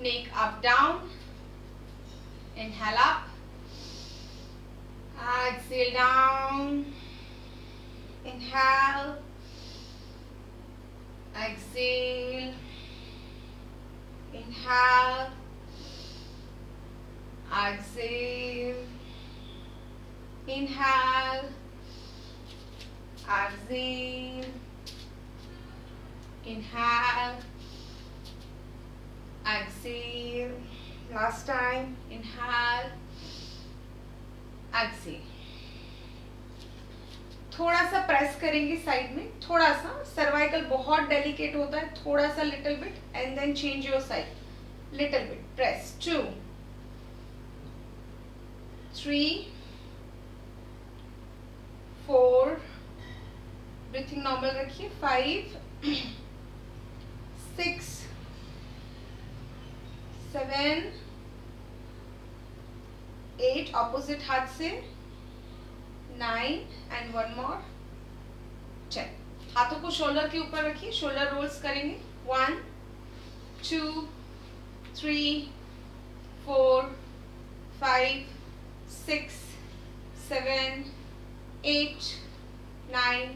neck up, down. Inhale up. Exhale down. Inhale. Exhale. Inhale. Exhale. Inhale. Exhale. Inhale. Exhale. Last time. Inhale. Exhale. थोड़ा सा press करेंगे side में, थोड़ा सा, cervical बहुत delicate होता है, थोड़ा सा little bit, and then change your side, little bit, press. 2 3 4, breathing normal रखिए. 5 6 7 8, ऑपोजिट हाथ से. 9 एंड 1 मोर. 10. हाथों को शोल्डर के ऊपर रखिए, शोल्डर रोल्स करेंगे. 1 2 3 4 5 6 7 8 9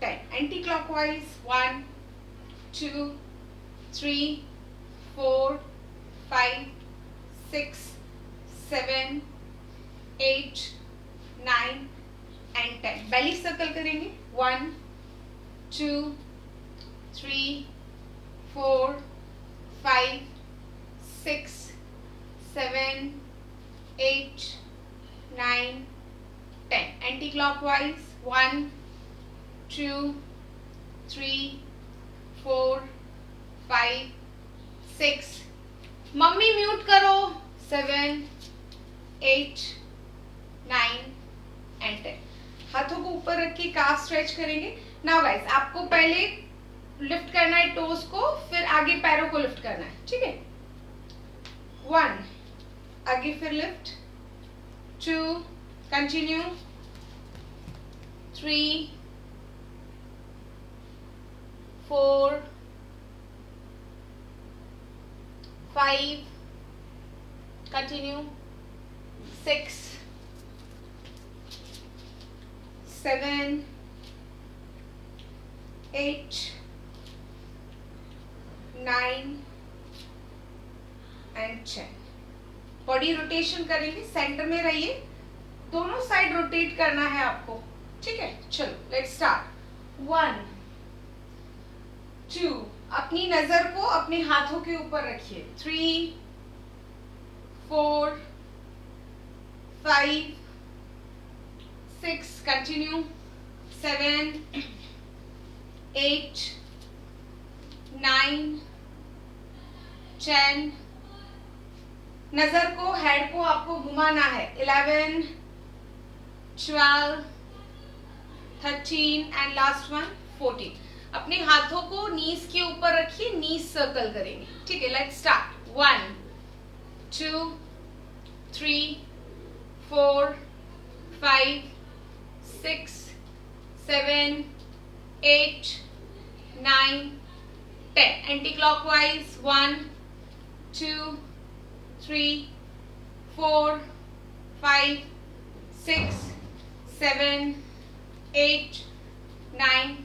10. Anti clockwise. 1 2 3 4 5 6 7 8 9 and 10. belly circle करेंगे. 1 2 3 4 5 6 7 8 9 10. anti clockwise. 1 2 3 4 5 6. मम्मी म्यूट करो. 7 8 9 एंड 10. हाथों को ऊपर रख के काफ स्ट्रेच करेंगे. नाउ गाइस, आपको पहले लिफ्ट करना है टोज को, फिर आगे पैरों को लिफ्ट करना है. ठीक है. 1 आगे, फिर lift. 2 continue. 3 4 5 continue. 6 7 8 9 and 10. Body rotation करेंगे. सेंटर में रहिए, दोनों साइड रोटेट करना है आपको. ठीक है. चलो लेट्स स्टार्ट. 1 2. अपनी नजर को अपने हाथों के ऊपर रखिए. 3 4 5 6 कंटिन्यू. 7 8 9 10. नजर को, हेड को आपको घुमाना है. 11 12 13 एंड लास्ट वन 14. अपने हाथों को नीज के ऊपर रखिए, नीज सर्कल करेंगे. ठीक है. Let's start. 1 2 3 4 5 6 7 8 9 10. Anti clockwise. 1 2 3 4 5 6 7 8 9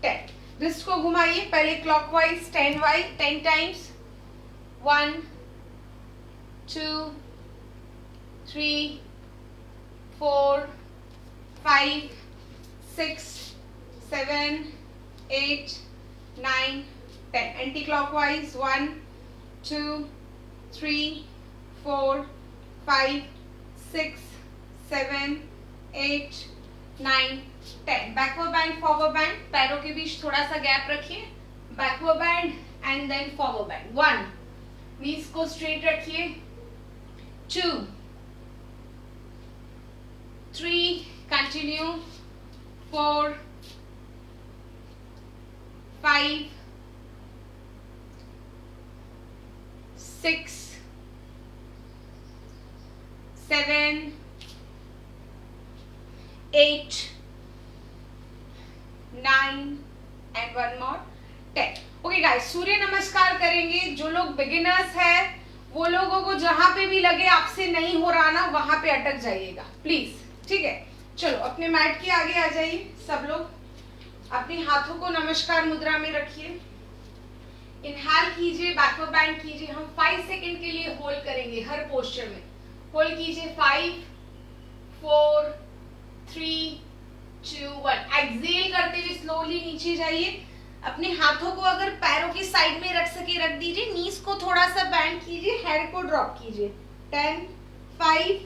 10. Wrist को घुमाइए पहले clockwise 10 times. 1 2 3 4 5 6 7 8 9 10. Anti clockwise. 1 2 3 4 5 6 7 8 9 10. Backward bend, forward bend. पैरों के बीच थोड़ा सा गैप रखिए. Backward bend and then forward bend. 1 knees को स्ट्रेट रखिए. 2 3 continue. 4 5 6 7 8 9 and one more 10. Okay guys, Surya Namaskar करेंगे। जो लोग बिगिनर्स है वो लोगों को जहां पे भी लगे आपसे नहीं हो रहा ना, वहां पे अटक जाइएगा प्लीज, ठीक है। चलो अपने मैट के आगे आ जाइए। सब लोग अपने हाथों को नमस्कार मुद्रा में रखिए। इनहेल कीजिए, बैकवर्ड बेंड कीजिए। हम 5 सेकंड के लिए होल्ड करेंगे हर पोस्चर में। होल्ड कीजिए 5 4 3 2 1। एक्सहेल करते हुए स्लोली नीचे जाइए। अपने हाथों को अगर पैरों की साइड में रख सके रख दीजिए। नीज को थोड़ा सा बेंड कीजिए, हेड को ड्रॉप कीजिए। 10 5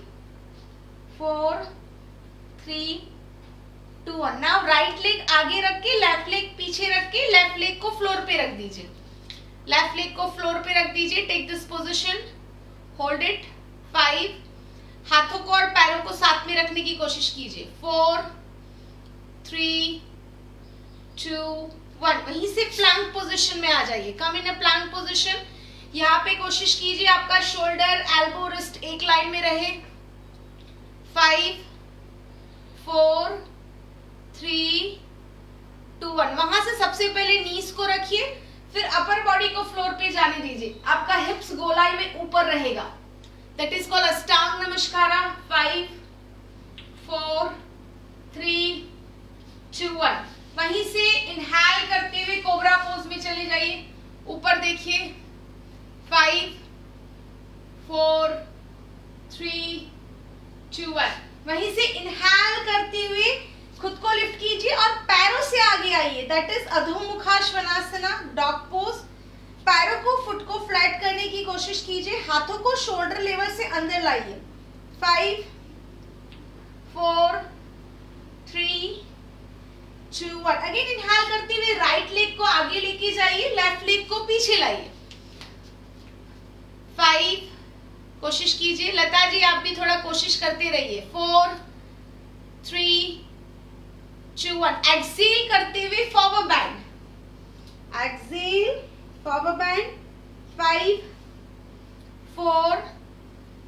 4 3 2 1। नाउ राइट लेग आगे रख के, लेफ्ट लेग पीछे रख के, लेफ्ट लेग को फ्लोर पे रख दीजिए। लेफ्ट लेग को फ्लोर पे रख दीजिए। Take this position, hold it. 5। हाथों को और पैरों को साथ में रखने की कोशिश कीजिए। 4 3 2 1। वहीं से प्लैंक पोजीशन में आ जाइए। कम इन अ प्लैंक पोजीशन। यहाँ पे कोशिश कीजिए आपका शोल्डर, एल्बो, रिस्ट एक लाइन में रहे। 5 4 3 2 1। वहां से सबसे पहले नीज को रखिए, फिर अपर बॉडी को फ्लोर पे जाने दीजिए। आपका हिप्स गोलाई में ऊपर रहेगा। दैट इज कॉल्ड अष्टांग नमस्कारा। 5 4 3 2 1। वहीं से इनहेल करते हुए कोबरा पोज में चले जाइए। ऊपर देखिए। 5 4 3 2 1। वहीं से इनहेल करते हुए खुद को लिफ्ट कीजिए और पैरों से आगे आइए। That is Adho Mukha Svanasana, dog pose. पैरों को, फुट को फ्लैट करने की कोशिश कीजिए। हाथों को शोल्डर लेवल से अंदर लाइए। 5 4 3 2 1। अगेन इनहेल करते हुए राइट लेग को आगे लेके जाइए, लेफ्ट लेग को पीछे लाइए। 5। कोशिश कीजिए, लता जी आप भी थोड़ा कोशिश करते रहिए। 4 3 2 1। एक्सहेल करते हुए forward bend. Exhale, forward bend. 5 4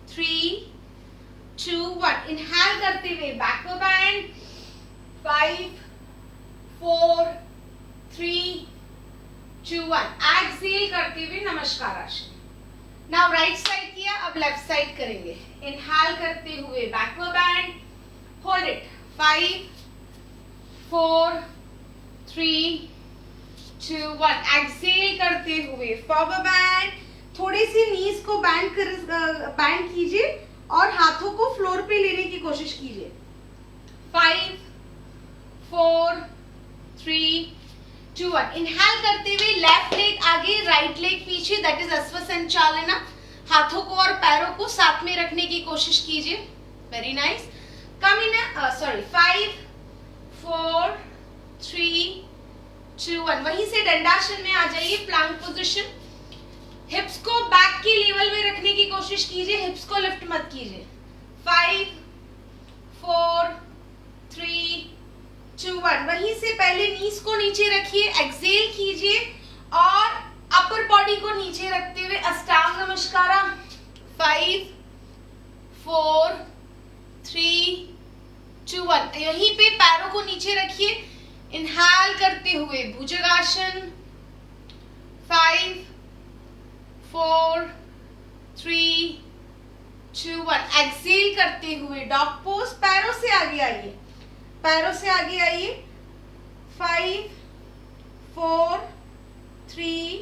3 2 1। Inhale करते हुए बैकवर्ड बेंड। 5 4 3 2 1। एक्सहेल करते हुए नमस्कार आसन। नाउ राइट साइड किया, अब लेफ्ट साइड करेंगे। इनहेल करते हुए backward bend, hold it. 5 4 3 2 1। Exhale करते हुए फॉरवर्ड बेंड। थोड़ी सी नीज को बैंड कीजिए और हाथों को फ्लोर पे लेने की कोशिश कीजिए। 5 4 3 2 1। इनहेल करते हुए लेफ्ट लेग आगे, राइट लेग पीछे। दैट इज अश्व संचालना। हाथों को और पैरों को साथ में रखने की कोशिश कीजिए। Very nice. Come in 5 4 3 2 1। वहीं से दंडासन में आ जाइए, प्लैंक पोजीशन। हिप्स को बैक की लेवल में रखने की कोशिश कीजिए, हिप्स को लिफ्ट मत कीजिए। 5 4 3 2 1। वहीं से पहले नीज को नीचे रखिए, एक्सहेल कीजिए और अपर बॉडी को नीचे रखते हुए अष्टांग नमस्कारा। 5 4 3 2 1। यहीं पे पैरों को नीचे रखिए। इनहेल करते हुए भुजंगासन। 5 4 3 2 1। एक्सहेल करते हुए डॉग पोज। पैरों से आगे आइए, पैरों से आगे आइए। 5 4 3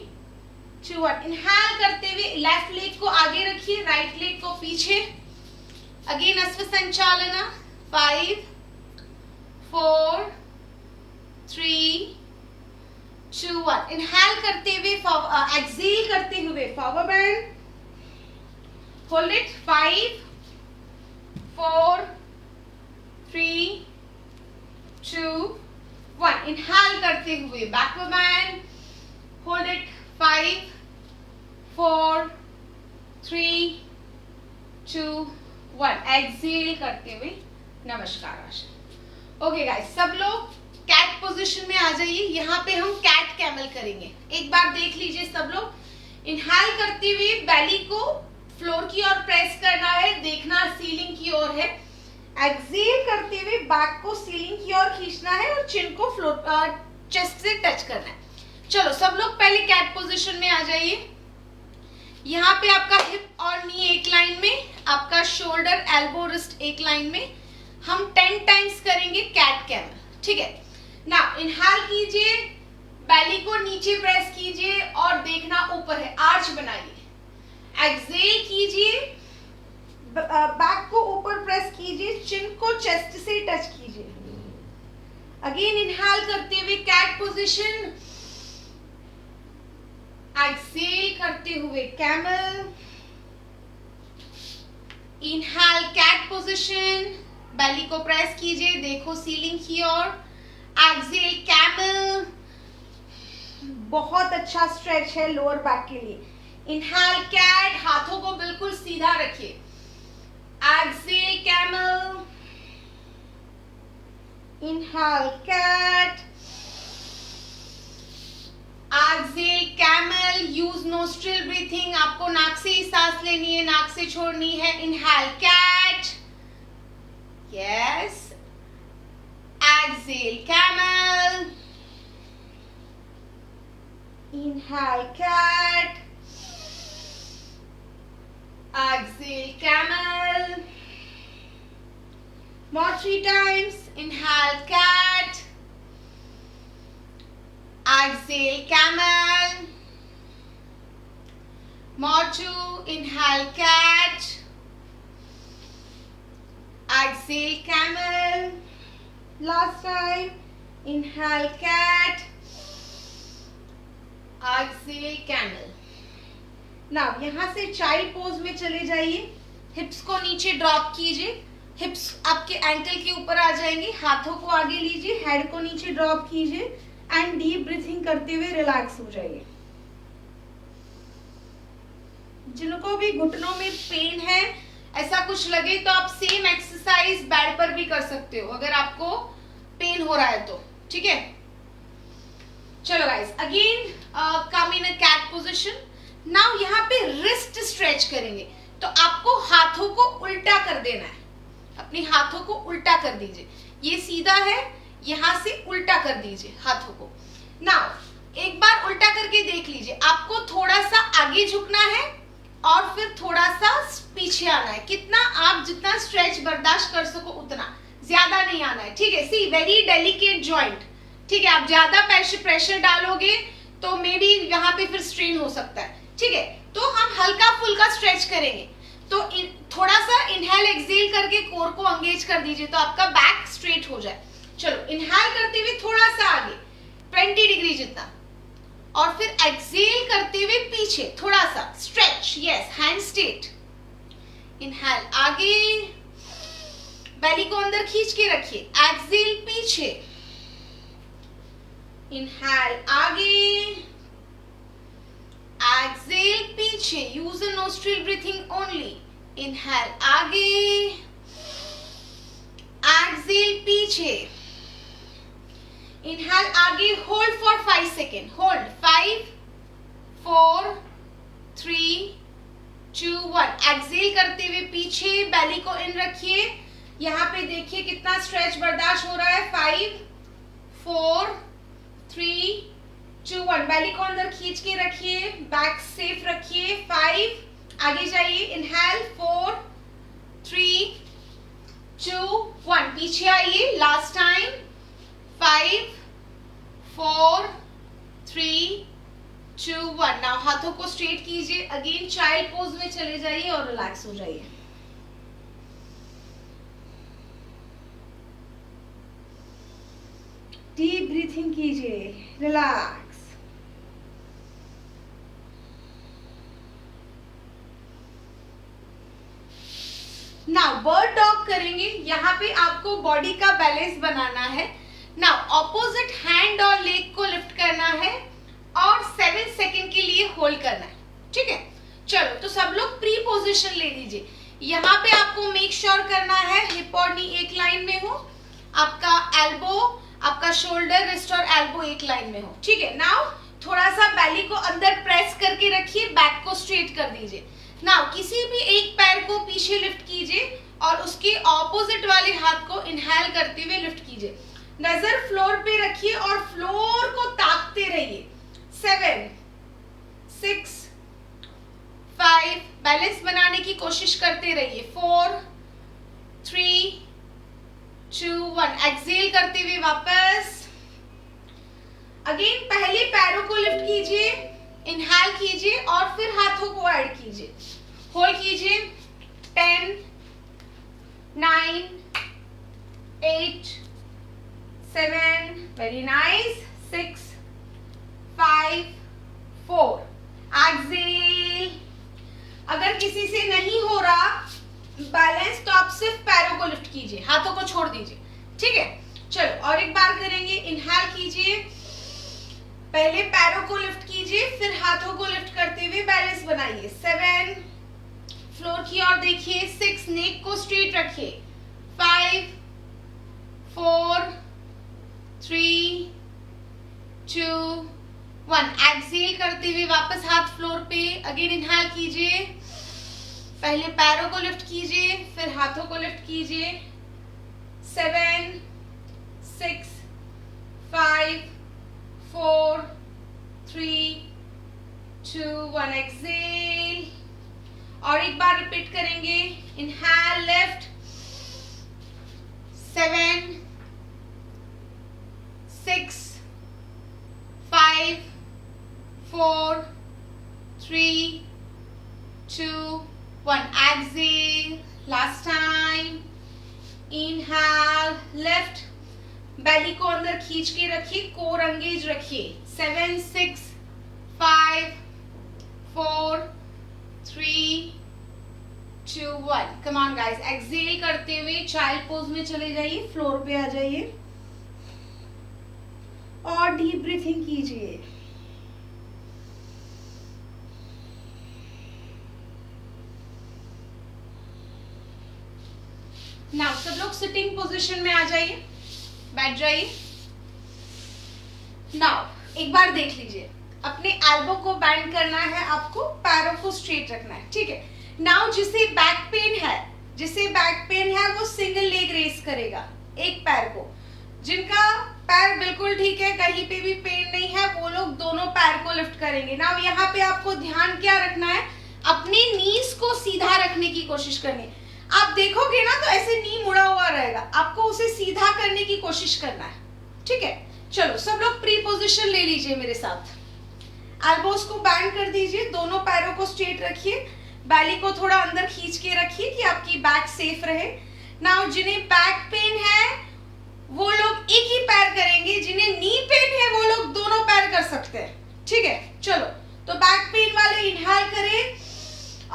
2 1। इनहेल करते हुए लेफ्ट लेग को आगे रखिए, राइट लेग को पीछे। अगेन अश्व संचालना। 5 4 3 2 1। इनहेल करते हुए एक्सहेल करते हुए forward bend, hold it. 5 4 3 2 1। Inhale करते हुए backward bend, hold it. 5 4 3 2 1। Exhale करते हुए नमस्कार आसन। ओके गाइस, सब लोग कैट पोजीशन में आ जाइए। यहाँ पे हम कैट कैमल करेंगे। एक बार देख लीजिए सब लोग। इनहेल करते हुए बेली को फ्लोर की ओर प्रेस करना है, देखना सीलिंग की ओर है। एक्सहेल करते हुए बैक को सीलिंग की ओर खींचना है और चिन को फ्लोर चेस्ट से टच करना है। चलो सब लोग पहले कैट पोजीशन में आ जाइए। यहाँ पे आपका हिप और नी एक लाइन में, आपका शोल्डर एल्बो रिस्ट एक लाइन में। हम 10 टाइम्स करेंगे कैट कैमल, ठीक है। ना इनहेल कीजिए, बेली को नीचे प्रेस कीजिए और देखना ऊपर है, आर्च बनाइए। एक्सहेल कीजिए, बैक को ऊपर प्रेस कीजिए, चिन को चेस्ट से टच कीजिए। अगेन इनहेल करते हुए कैट पोजीशन, एक्सहेल करते हुए कैमल, इनहेल कैट पोजीशन, बेली को प्रेस कीजिए, देखो सीलिंग की ओर। एक्सहेल कैमल, बहुत अच्छा स्ट्रेच है लोअर बैक के लिए। इनहेल कैट, हाथों को बिल्कुल सीधा रखिए। Exhale camel, inhale cat, exhale camel. Use nostril breathing, आपको नाक से ही सांस लेनी है, नाक से छोड़नी है। Inhale cat, yes. Exhale camel, inhale cat, exhale camel. More 3 times. Inhale cat, exhale camel. More 2. Inhale cat, exhale camel. Last time. Inhale cat, exhale camel. Now यहाँ से चाइल्ड पोज में चले जाइए। हिप्स को नीचे ड्रॉप कीजिए, हिप्स आपके एंकल के ऊपर आ जाएंगे। हाथों को आगे लीजिए, हेड को नीचे ड्रॉप कीजिए एंड डीप ब्रीथिंग करते हुए रिलैक्स हो जाइए। जिनको भी घुटनों में पेन है, ऐसा कुछ लगे तो आप सेम एक्सरसाइज बेड पर भी कर सकते हो अगर आपको पेन हो रहा है तो, ठीक है। चलो guys, again come in a cat position. Now यहाँ पे रिस्ट स्ट्रेच करेंगे, तो आपको हाथों को उल्टा कर देना है। अपनी हाथों को उल्टा कर दीजिए, ये सीधा है, यहां से उल्टा कर दीजिए हाथों को। नाउ एक बार उल्टा करके देख लीजिए, आपको थोड़ा सा आगे झुकना है और फिर थोड़ा सा पीछे आना है। कितना आप जितना स्ट्रेच बर्दाश्त कर सको उतना, ज्यादा नहीं आना है, ठीक है। सी वेरी डेलिकेट जॉइंट, ठीक है। आप ज्यादा प्रेशर डालोगे तो मे बी यहाँ पे फिर स्ट्रेन हो सकता है, ठीक है। तो हम हल्का फुल्का स्ट्रेच करेंगे, तो थोड़ा सा इनहेल एक्सहेल करके कोर को एंगेज कर दीजिए तो आपका बैक स्ट्रेट हो जाए। चलो इनहेल करते हुए थोड़ा सा आगे 20 डिग्री जितना, और फिर एक्सहेल करते हुए पीछे थोड़ा सा stretch, yes, hand straight. Inhale आगे, बेली को अंदर खींच के रखिए, एक्सहेल पीछे। इनहेल आगे, एक्सहेल पीछे, use a nostril breathing only. Inhale आगे, एक्सहेल पीछे। इनहेल आगे, hold for 5 second, hold 5 4 3 2 1। Exhale करते हुए पीछे, बेली को इन रखिए। यहाँ पे देखिए कितना स्ट्रेच बर्दाश्त हो रहा है। 5 4 3 2 1। बेली को अंदर खींच के रखिए, बैक सेफ रखिए। 5, आगे जाइए। इनहेल 4 3 2 1। पीछे आइए, लास्ट टाइम। 5 4 3 2 1। नाउ हाथों को स्ट्रेट कीजिए, अगेन चाइल्ड पोज में चले जाइए और रिलैक्स हो जाइए। डीप ब्रीथिंग कीजिए, रिलैक्स। नाउ बर्ड डॉग करेंगे। यहाँ पे आपको बॉडी का बैलेंस बनाना है। नाउ ऑपोजिट हैंड और लेग को लिफ्ट करना है और 7 सेकेंड के लिए होल्ड करना है, ठीक है। चलो तो सब लोग प्री पोजिशन ले लीजिए। यहाँ पे आपको मेक श्योर करना है हिप और नी एक लाइन में हो, आपका एल्बो, आपका शोल्डर, रिस्ट और एल्बो एक लाइन में हो, ठीक है। नाउ थोड़ा सा बेली को अंदर प्रेस करके रखिए, बैक को स्ट्रेट कर दीजिए। नाउ किसी भी एक पैर को पीछे लिफ्ट कीजिए और उसके ऑपोजिट वाले हाथ को इनहेल करते हुए लिफ्ट कीजिए। नजर फ्लोर पे रखिए और फ्लोर को ताकते रहिए। कोशिश करते रहिए। 4 3 2 1 एक्सेल करते हुए वापस। अगेन पहले पैरों को लिफ्ट कीजिए, इनहेल कीजिए और फिर हाथों को ऐड कीजिए। होल्ड कीजिए। 10 9 8 7 वेरी नाइस 6 5 4 एक्सेल। अगर किसी से नहीं हो रहा बैलेंस तो आप सिर्फ पैरों को लिफ्ट कीजिए, हाथों को छोड़ दीजिए। ठीक है, चलो और एक बार करेंगे। इनहेल कीजिए, पहले पैरों को लिफ्ट कीजिए, फिर हाथों को लिफ्ट करते हुए बैलेंस बनाइए। 7 फ्लोर की ओर देखिए। 6 नेक को स्ट्रेट रखिए। 5 4 3 2 1 एक्सेल करते हुए वापस हाथ फ्लोर पे। अगेन इनहेल कीजिए, पहले पैरों को लिफ्ट कीजिए, फिर हाथों को लिफ्ट कीजिए। 7 6 5 4 3 2 1 एक्सेल। और एक बार रिपीट करेंगे। Inhale left 7 6 5 4 3 2 1 exhale. Last time. Inhale left, belly को अंदर खींच के रखिए, कोर एंगेज रखिए। 7 6 5 4 3 2 1 कम ऑन गाइस। एक्सेल करते हुए चाइल्ड पोज में चले जाइए, फ्लोर पे आ जाइए और डीप ब्रीथिंग कीजिए। नाउ सब लोग सिटिंग पोजीशन में आ जाइए, बैठ जाइए। नाउ एक बार देख लीजिए, अपने एल्बो को बैंड करना है, आपको पैरों को स्ट्रेट रखना है। ठीक है, नाउ जिसे बैक पेन है वो सिंगल लेग रेस करेगा, एक पैर को। जिनका पैर बिल्कुल ठीक है, कहीं पे भी पेन नहीं है, वो लोग दोनों पैर को लिफ्ट करेंगे। नाउ यहाँ पे आपको ध्यान क्या रखना है, अपने नीज को सीधा रखने की कोशिश करनी है। आप देखोगे ना तो ऐसे नी मुड़ा हुआ रहेगा, आपको उसे सीधा करने की कोशिश करना है। ठीक है, चलो सब लोग प्री पोजीशन ले लीजिए मेरे साथ। एल्बोस को बैंड कर दीजिए, दोनों पैरों को स्ट्रेट रखिए, बैली को थोड़ा अंदर खींच के रखिए कि आपकी बैक सेफ रहे। नाउ जिन्हें बैक पेन है वो लोग एक ही पैर करेंगे, जिन्हें नी पेन है वो लोग दोनों पैर कर सकते हैं। ठीक है, चलो तो बैक पेन वाले इनहेल करें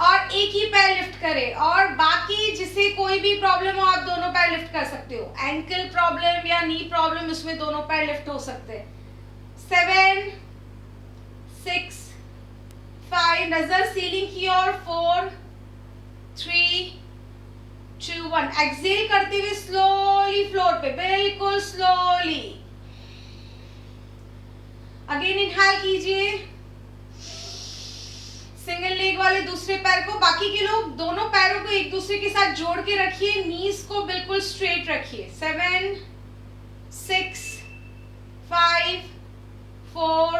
और एक ही पैर लिफ्ट करें, और बाकी जिसे कोई भी प्रॉब्लम हो आप दोनों पैर लिफ्ट कर सकते हो। एंकल प्रॉब्लम या नी प्रॉब्लम, इसमें दोनों पैर लिफ्ट हो सकते हैं। 7 6 5 नजर सीलिंग की ओर। 4 3 2 1 एक्सेल करते हुए स्लोली फ्लोर पे, बिल्कुल स्लोली। अगेन इनहेल कीजिए, सिंगल लेग वाले दूसरे पैर को, बाकी के लोग दोनों पैरों को एक दूसरे के साथ जोड़ के रखिए, नीज को बिल्कुल स्ट्रेट रखिए। 7 6 5 4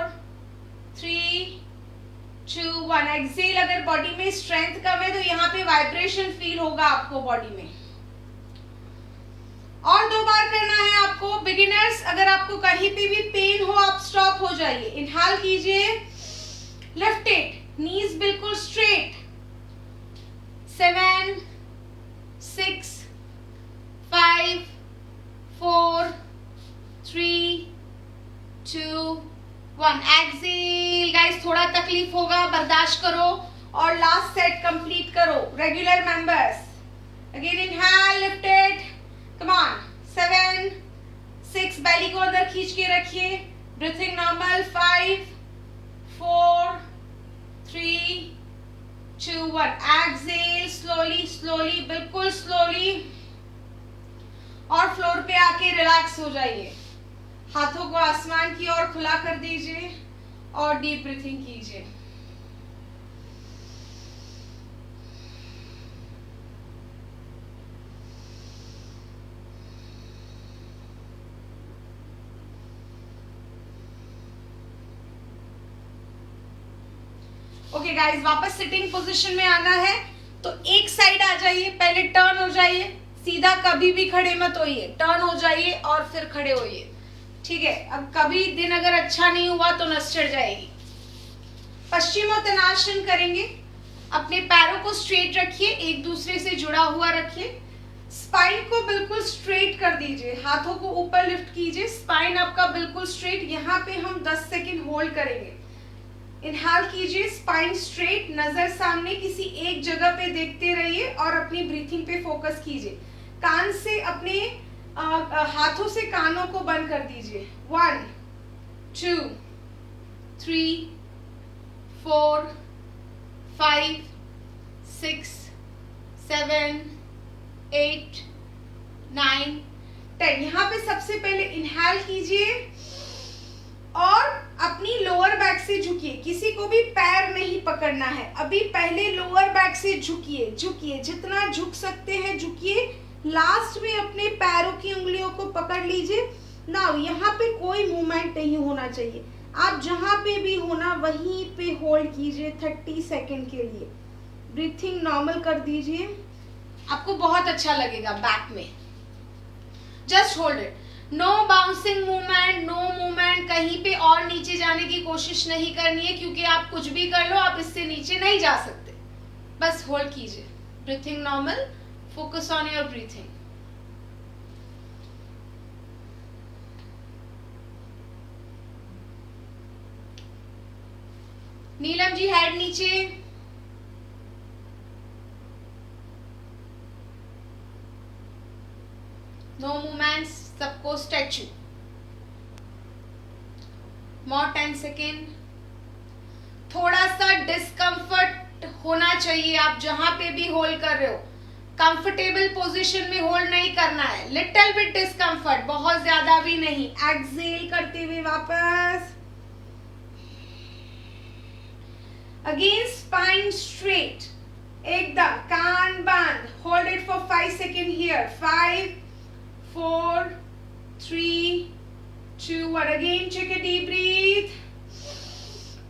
3 2 1 एक्सेल। अगर बॉडी में स्ट्रेंथ कम है तो यहाँ पे वाइब्रेशन फील होगा आपको बॉडी में। और 2 बार करना है आपको। बिगिनर्स, अगर आपको कहीं पे भी पेन हो आप स्टॉप हो जाइए। इनहेल कीजिए, लिफ्ट इट, नीज बिल्कुल स्ट्रेट। 7 6 5 4 3 2 1 एक्सेल। गाइस थोड़ा तकलीफ होगा, बर्दाश्त करो और लास्ट सेट कंप्लीट करो। Regular members, again inhale, lift it, come on. 7 6 belly को अंदर खींच के रखिए, breathing normal. 5 4 3 2 1 exhale, slowly slowly, बिल्कुल स्लोली, और फ्लोर पे आके रिलैक्स हो जाइए। हाथों को आसमान की ओर खुला कर दीजिए और डीप ब्रीथिंग कीजिए। ओके गाइस, वापस सिटिंग पोजीशन में आना है। तो एक साइड आ जाइए, पहले टर्न हो जाइए, सीधा कभी भी खड़े मत होइए, टर्न हो जाइए और फिर खड़े होइए, ठीक है। अब कभी दिन अगर अच्छा नहीं हुआ तो नस चढ़ जाएगी। पश्चिमोत्तानासन करेंगे, अपने पैरों को स्ट्रेट रखिए, एक दूसरे से जुड़ा हुआ रखिए, स्पाइन को बिल्कुल स्ट्रेट कर दीजिए, हाथों को ऊपर लिफ्ट कीजिए, स्पाइन आपका बिल्कुल स्ट्रेट। यहाँ पे हम 10 सेकेंड होल्ड करेंगे। इनहेल कीजिए, स्पाइन स्ट्रेट, नजर सामने, किसी एक जगह पे देखते रहिए और अपनी ब्रीथिंग पे फोकस कीजिए। कान से अपने हाथों से कानों को बंद कर दीजिए। 1 2 3 4 5 6 7 8 9 10। यहाँ पे सबसे पहले इनहेल कीजिए और अपनी लोअर बैक से झुकिए, किसी को भी पैर नहीं पकड़ना है। अभी पहले लोअर बैक से झुकिए, झुकिए, जितना झुक सकते हैं झुकिए। लास्ट में अपने पैरों की उंगलियों को पकड़ लीजिए। नाउ यहाँ पे कोई मूवमेंट नहीं होना चाहिए, आप जहाँ पे भी होना वहीं पे होल्ड कीजिए 30 सेकेंड के लिए। ब्रीथिंग नॉर्मल कर दीजिए, आपको बहुत अच्छा लगेगा बैक में। Just hold it, no bouncing movement, no movement, कहीं पे और नीचे जाने की कोशिश नहीं करनी है, क्योंकि आप कुछ भी कर लो आप इससे नीचे नहीं जा सकते। बस होल्ड कीजिए, breathing normal, focus on your breathing. Neelam ji head नीचे, नो मूवमेंट्स, सबको स्टैचू। More 10 second. थोड़ा सा डिस्कंफर्ट होना चाहिए, आप जहां पे भी होल्ड कर रहे हो कंफर्टेबल पोजीशन में होल्ड नहीं करना है। लिटिल बिट डिस्कंफर्ट, बहुत ज्यादा भी नहीं। एक्सहेल करते हुए वापस, अगेन स्पाइन स्ट्रेट, एकदम कान बंद। Hold it for 5 second here. 5 4 3 2 1। Again take a deep breath.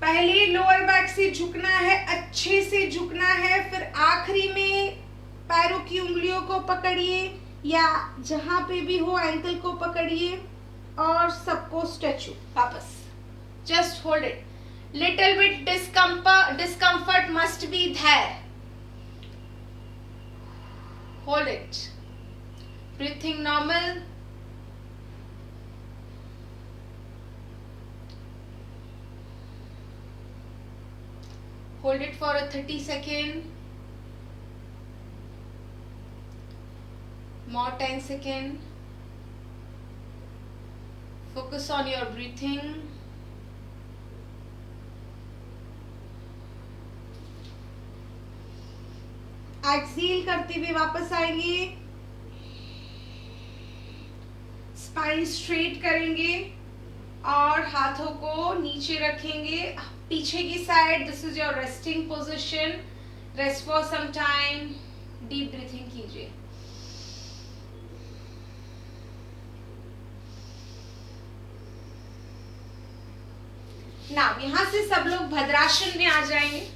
पहले लोअर बैक से झुकना है, अच्छे से झुकना है, फिर आखिरी में पैरों की उंगलियों को पकड़िए या जहां पे भी हो एंकल को पकड़िए और सबको स्ट्रेचू वापस। Just hold it, little bit discomfort must be there. Hold it, breathing normal. Hold it for a 30 second. More 10 second. Focus on your breathing. Exhale करते हुए वापस आएंगे, स्पाइन स्ट्रेट करेंगे और हाथों को नीचे रखेंगे पीछे की side. This is your resting position. Rest for some time, deep breathing कीजिए। नाउ यहां से सब लोग भद्रासन में आ जाएंगे।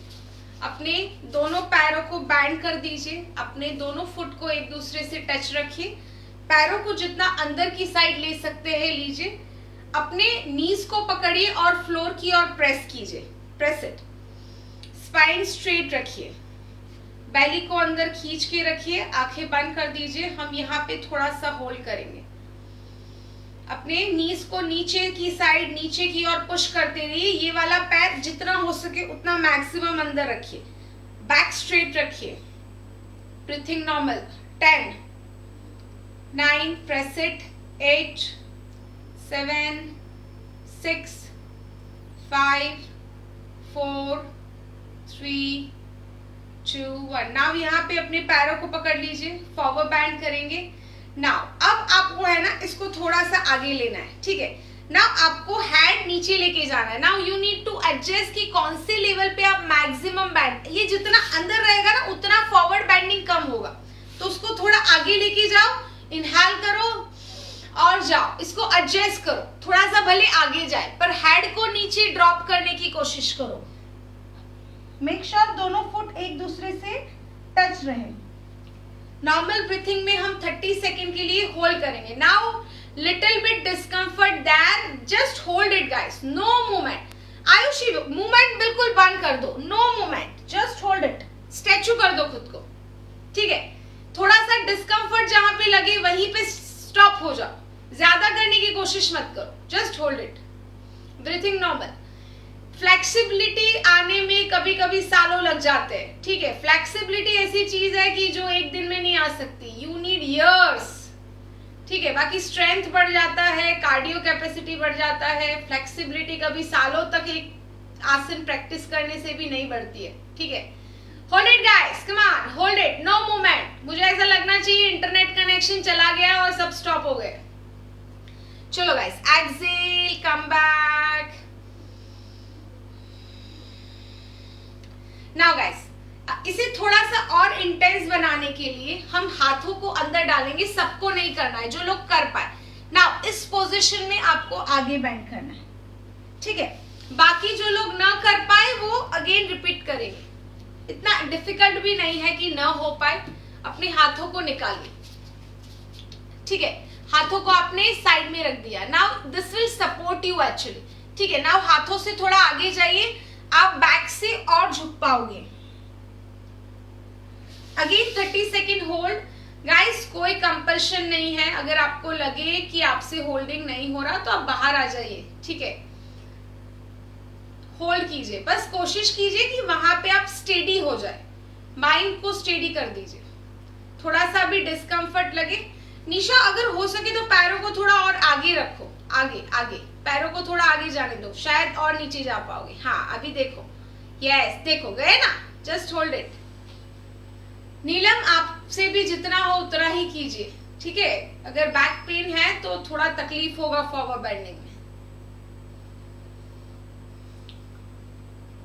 अपने दोनों पैरों को बैंड कर दीजिए, अपने दोनों फुट को एक दूसरे से टच रखिए, पैरों को जितना अंदर की साइड ले सकते हैं लीजिए, अपने नीज को पकड़िए और फ्लोर की ओर प्रेस कीजिए। Press it. स्पाइन स्ट्रेट रखिए, बेली को अंदर खींच के रखिए, आंखें बंद कर दीजिए। हम यहाँ पे थोड़ा सा होल्ड करेंगे। अपने नीज को नीचे की साइड, नीचे की ओर पुश करते रहिए। ये वाला पैर जितना हो सके उतना मैक्सिमम अंदर रखिए। बैक स्ट्रेट रखिए, breathing normal. 10 9, press it. 8 7 6 5 4 3 2 1। Now यहाँ पे अपने पैरों को पकड़ लीजिए, फॉरवर्ड बैंड करेंगे। नाउ अब आपको है ना इसको थोड़ा सा आगे लेना है, ठीक है। नाउ आपको हैंड नीचे लेके जाना है। Now you need to adjust कि कौन से लेवल पे आप मैक्सिमम बैंड, ये जितना अंदर रहेगा ना उतना फॉरवर्ड बैंडिंग कम होगा, तो उसको थोड़ा आगे लेके जाओ। इनहेल करो और जाओ, इसको एडजस्ट करो, थोड़ा सा भले आगे जाए पर हेड को नीचे ड्रॉप करने की कोशिश करो। मेक श्योर दोनों फुट एक दूसरे से टच रहे। नॉर्मल ब्रीथिंग में हम 30 सेकेंड के लिए होल्ड करेंगे। Now little bit discomfort, then just hold it guys, no movement. Ayushi movement बिल्कुल बंद कर दो, no movement, just hold it, statue कर दो खुद को, ठीक है। थोड़ा सा डिस्कम्फर्ट जहां पे लगे वहीं पे स्टॉप हो जाओ, ज्यादा करने की कोशिश मत करो, just hold it, breathing normal. Flexibility आने में कभी कभी सालों लग जाते हैं, ठीक है। फ्लेक्सिबिलिटी ऐसी चीज है कि जो एक दिन में नहीं आ सकती, यू नीड इयर्स, ठीक है। बाकी स्ट्रेंथ बढ़ जाता है, कार्डियो कैपेसिटी बढ़ जाता है, फ्लेक्सिबिलिटी कभी सालों तक एक आसन प्रैक्टिस करने से भी नहीं बढ़ती है, ठीक है। Hold it guys, come on, hold it, no movement. मुझे ऐसा लगना चाहिए इंटरनेट कनेक्शन चला गया और सब स्टॉप हो गए। चलो guys, exhale, come back. Now guys, इसे थोड़ा सा और इंटेंस बनाने के लिए हम हाथों को अंदर डालेंगे, सबको नहीं करना है, जो लोग कर पाए। नाउ इस पोजीशन में आपको आगे बेंड करना है, ठीक है। बाकी जो लोग ना कर पाए वो अगेन रिपीट करेंगे, इतना डिफिकल्ट भी नहीं है कि ना हो पाए। अपने हाथों को निकालिए, ठीक है। हाथों को आपने साइड में रख दिया। Now this will support you actually, ठीक है। नाउ हाथों से थोड़ा आगे जाइए, आप बैक से और झुक पाओगे। अगेन 30 सेकेंड होल्ड गाइस, कोई कंपल्शन नहीं है। अगर आपको लगे कि आपसे होल्डिंग नहीं हो रहा तो आप बाहर आ जाइए, ठीक है। होल्ड कीजिए, बस कोशिश कीजिए कि वहां पे आप स्टेडी हो जाए, माइंड को स्टेडी कर दीजिए। थोड़ा सा भी डिस्कम्फर्ट लगे, निशा अगर हो सके तो पैरों को थोड़ा और आगे रखो, आगे आगे, पैरों को थोड़ा आगे जाने दो, शायद और नीचे जा पाओगे। हाँ अभी देखो, यस देखो गए ना, जस्ट होल्ड इट। नीलम आपसे भी जितना हो उतना ही कीजिए, ठीक है। अगर बैक पेन है तो थोड़ा तकलीफ होगा फॉरवर्ड बेंडिंग में।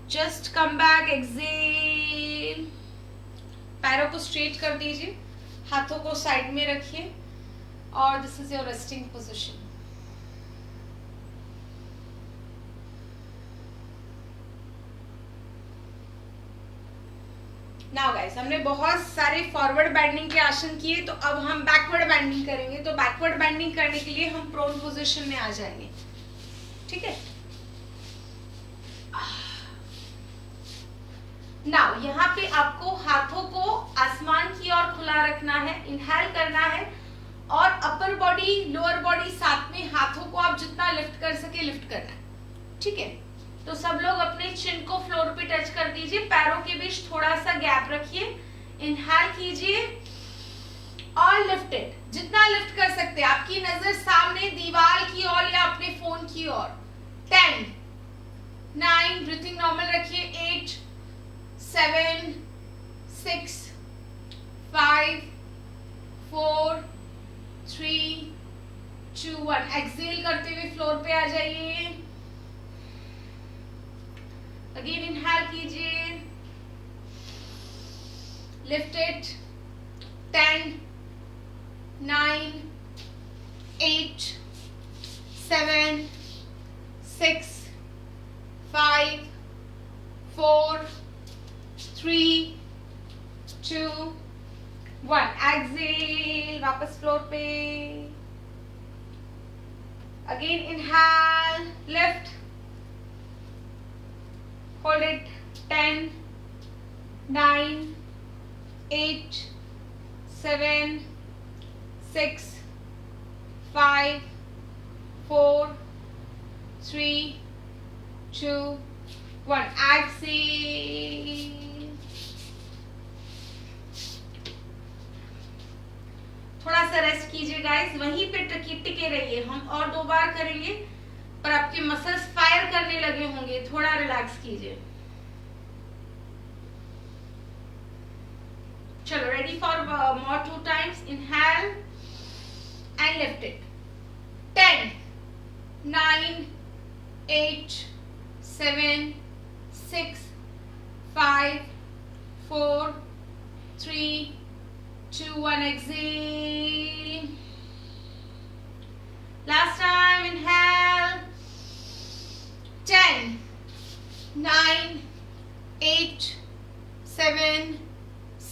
जस्ट कम बैक, एक्सेल, पैरों को स्ट्रेट कर दीजिए, हाथों को साइड में रखिए और this is your resting position. Now guys, हमने बहुत सारे फॉरवर्ड बेंडिंग के आसन किए, तो अब हम बैकवर्ड बेंडिंग करेंगे। तो बैकवर्ड बेंडिंग करने के लिए हम प्रोन पोजीशन में आ जाएंगे, ठीक है। नाउ यहाँ पे आपको हाथों को आसमान की ओर खुला रखना है, इनहेल करना है और अपर बॉडी लोअर बॉडी साथ में, हाथों को आप जितना लिफ्ट कर सके लिफ्ट करना है, ठीक है। तो सब लोग अपने चिन को फ्लोर पे टच कर दीजिए, पैरों के बीच थोड़ा सा गैप रखिए, इनहेल कीजिए और लिफ्ट इट, जितना लिफ्ट कर सकते हैं। आपकी नजर सामने दीवार की ओर या अपने फोन की ओर। 10, 9, ब्रीथिंग नॉर्मल रखिए, 8, 7, 6, 5, 4, 3, 2, 1। एक्सेल करते हुए फ्लोर पे आ जाइए। अगेन इनहेल कीजिए, लिफ्ट इट। 10, 9, 8, 7, 6, 5, 4, 3, 2, 1। एक्सेल, वापस फ्लोर पे। Again inhale, lift, hold it। 10, 9, 8, 7, 6, 5, 4, 3, 2, 1। Excel. थोड़ा सा रेस्ट कीजिए गाइस, वहीं पे टिके रहिए। हम और 2 बार करेंगे, पर आपके मसल्स फायर करने लगे होंगे, थोड़ा रिलैक्स कीजिए। चलो, ready for more 2 times. Inhale and lift it. 10, 9, 8, 7, 6, 5, 4, 3, 2, 1। Exhale. Last time. Inhale. 10, 9, 8, 7,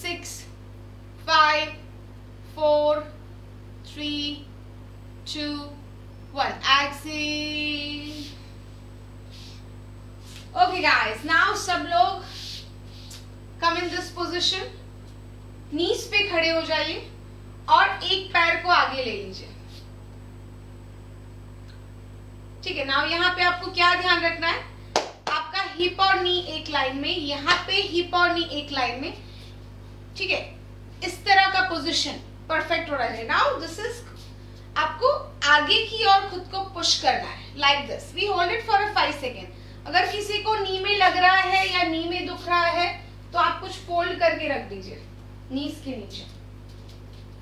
6, 5, 4, 3, 2, 1. Exhale. Okay guys, now सब लोग come in this position. नीज पे खड़े हो जाइए और एक पैर को आगे ले लीजिए. ठीक है. नाउ यहाँ पे आपको क्या ध्यान रखना है, आपका हिप और नी एक लाइन में, यहाँ पे हिप और नी एक लाइन में. ठीक है. इस तरह का पोजीशन परफेक्ट होना चाहिए. नाउ दिस इज, आपको आगे की ओर खुद को पुश करना है like this. We hold it for 5 second. अगर किसी को नी में लग रहा है या नी में दुख रहा है तो आप कुछ फोल्ड करके रख दीजिए नीज के नीचे.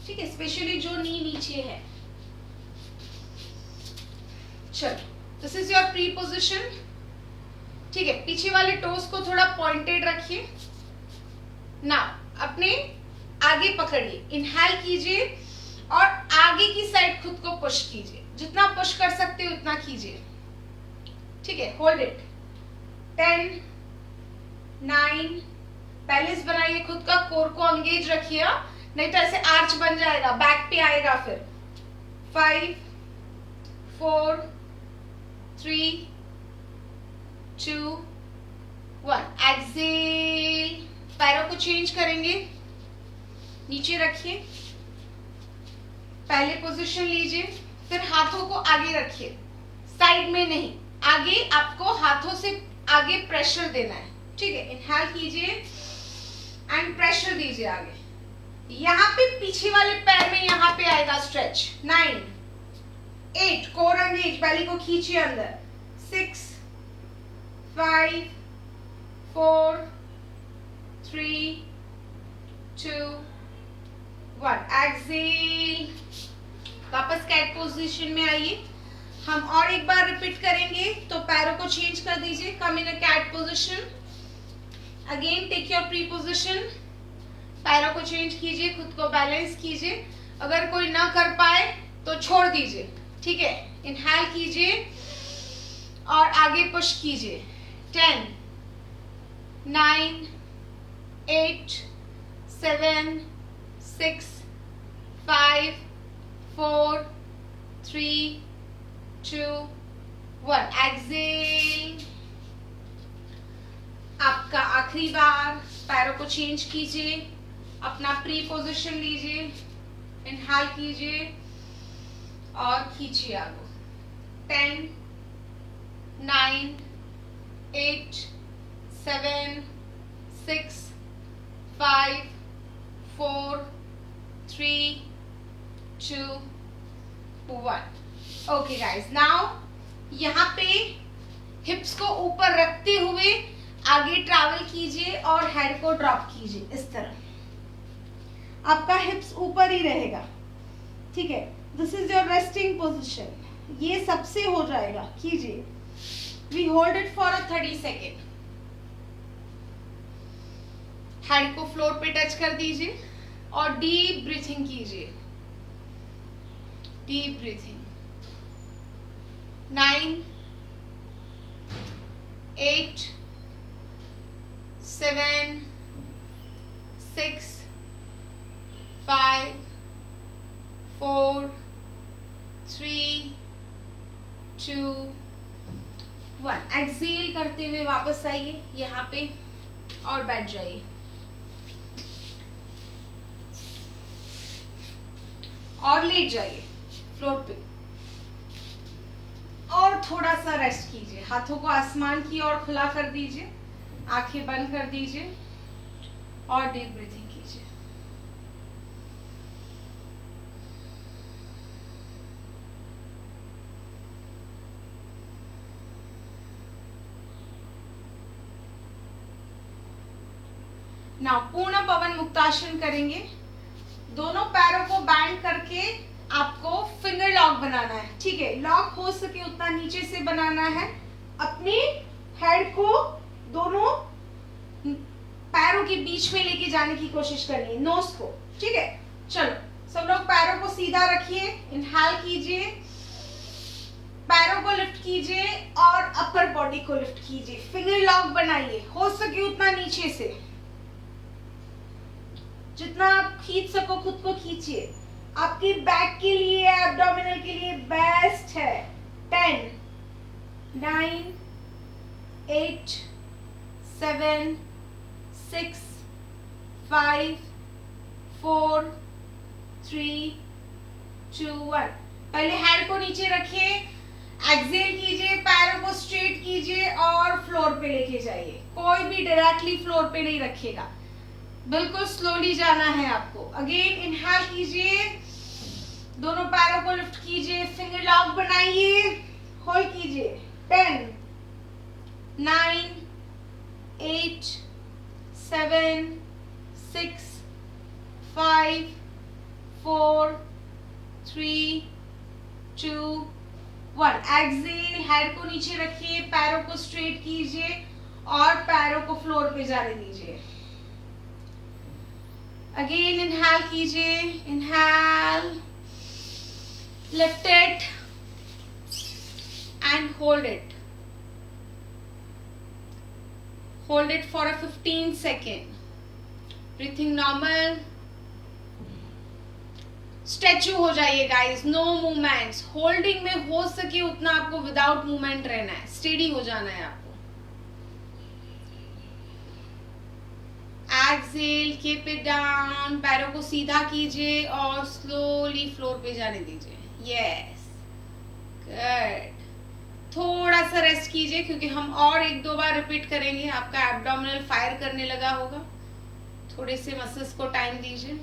ठीक है. स्पेशली जो नी नीचे है. चलो, this is your pre position. ठीक है. पीछे वाले टोस को थोड़ा पॉइंटेड रखिए. नाउ अपने आगे पकड़िए, इनहेल कीजिए और आगे की साइड खुद को पुश कीजिए. जितना पुश कर सकते हो उतना कीजिए. ठीक है. Hold it. 10, 9, बैलेंस बनाइए खुद का, कोर को एंगेज रखिए, नहीं तो ऐसे आर्च बन जाएगा, बैक पे आएगा फिर. 5, 4, 3, 2, 1. एक्सेल. पैरों को चेंज करेंगे. नीचे रखिए, पहले पोजीशन लीजिए, फिर हाथों को आगे रखिए, साइड में नहीं, आगे. आपको हाथों से आगे प्रेशर देना है. ठीक है. इनहेल कीजिए एंड प्रेशर दीजिए आगे. यहाँ पे पीछे वाले पैर में यहाँ पे आएगा स्ट्रेच. 9, 8, कोर एंगेज, बैली को खींचिए अंदर. 6, 5, 4, 3, 2, 1. एक्सेल. वापस कैट पोजीशन में आइए. हम और एक बार रिपीट करेंगे, तो पैरों को चेंज कर दीजिए. Come in a cat position. Again take your pre position. पैरों को चेंज कीजिए, खुद को बैलेंस कीजिए. अगर कोई ना कर पाए तो छोड़ दीजिए. ठीक है. इनहेल कीजिए और आगे पुश कीजिए. 10, 9, 8, 7, 6, 5, 4, 3, 2, 1. एक्सेल. आपका आखिरी बार. पैरों को चेंज कीजिए, अपना प्री पोजीशन लीजिए, इनहेल कीजिए और खींचिए आगे. 10, 9, 8, 7, 6, 5, 4, 3, 2, 1. ओके गाइस, नाउ यहाँ पे हिप्स को ऊपर रखते हुए आगे ट्रैवल कीजिए और हेड को ड्रॉप कीजिए. इस तरह आपका हिप्स ऊपर ही रहेगा. ठीक है. This is your resting position. ये सबसे हो जाएगा. कीजिए. We hold it for 30 second. Head को फ्लोर पे टच कर दीजिए और डीप ब्रीथिंग कीजिए. Deep breathing. 9, 8, 7, 6, 5, 4, 3, 2, 1. एक्सेल करते हुए वापस आइए यहाँ पे और बैठ जाइए. और लेट जाइए फ्लोर पे और थोड़ा सा रेस्ट कीजिए. हाथों को आसमान की ओर खुला कर दीजिए, आंखें बंद कर दीजिए और डीप ब्रीथिंग कीजिए. नाउ पूर्ण पवन मुक्तासन करेंगे. दोनों पैरों को बैंड करके आपको फिंगर लॉक बनाना है. ठीक है. लॉक हो सके उतना नीचे से बनाना है. अपने हेड को दोनों पैरों के बीच में लेके जाने की कोशिश करनी है, नोज को. ठीक है. चलो सब लोग पैरों को सीधा रखिए. इनहेल कीजिए, पैरों को लिफ्ट कीजिए और अपर बॉडी को लिफ्ट कीजिए. फिंगर लॉक बनाइए, हो सके उतना नीचे से. जितना आप खींच सको खुद को खींचिए, आपकी बैक के लिए, एब्डोमिनल के लिए बेस्ट है। 10, 9, 8, 7, 6, 5, 4, 3, 2, 1। पहले हेड को नीचे रखिए, एक्सेल कीजिए, पैरों को स्ट्रेट कीजिए और फ्लोर पे लेके जाइए। कोई भी डायरेक्टली फ्लोर पे नहीं रखेगा, बिल्कुल स्लोली जाना है आपको। अगेन इनहेल कीजिए, दोनों पैरों को लिफ्ट कीजिए, फिंगर लॉक बनाइए, होल्ड कीजिए। 10, 9, 8, 7, 6, 5, 4, 3, 2, 1। एक्सेल, हेड को नीचे रखिए, पैरों को स्ट्रेट कीजिए और पैरों को फ्लोर पे जाने दीजिए। अगेन इनहेल कीजिए, inhale, lift it and hold it. Hold it for 15 second. Breathing normal. Statue हो जाइए गाइस, नो मूवमेंट्स। होल्डिंग में हो सके उतना आपको विदाउट मूवमेंट रहना है, स्टेडी हो जाना है आपको। एक्सेल, कीप इट डाउन, पैरों को सीधा कीजिए और स्लोली फ्लोर पे जाने दीजिए। Yes, good. थोड़ा सा रेस्ट कीजिए क्योंकि हम और 1-2 बार रिपीट करेंगे। आपका एब्डोमिनल फायर करने लगा होगा, थोड़े से मसल्स को टाइम दीजिए।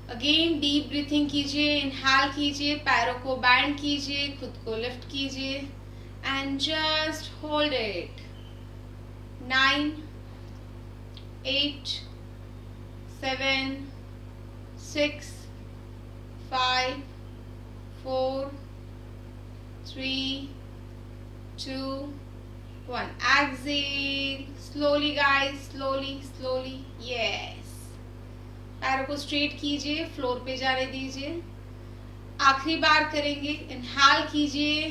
अगेन डीप ब्रीथिंग कीजिए, इनहेल कीजिए, पैरों को बैंड कीजिए, खुद को लिफ्ट कीजिए and just hold it. 9, 8, 7, 6, 5, 4, 3, 2, 1। Exhale slowly guys, slowly। Yes, पैरों को स्ट्रेट कीजिए, फ्लोर पे जाने दीजिए। आखिरी बार करेंगे। इनहेल कीजिए,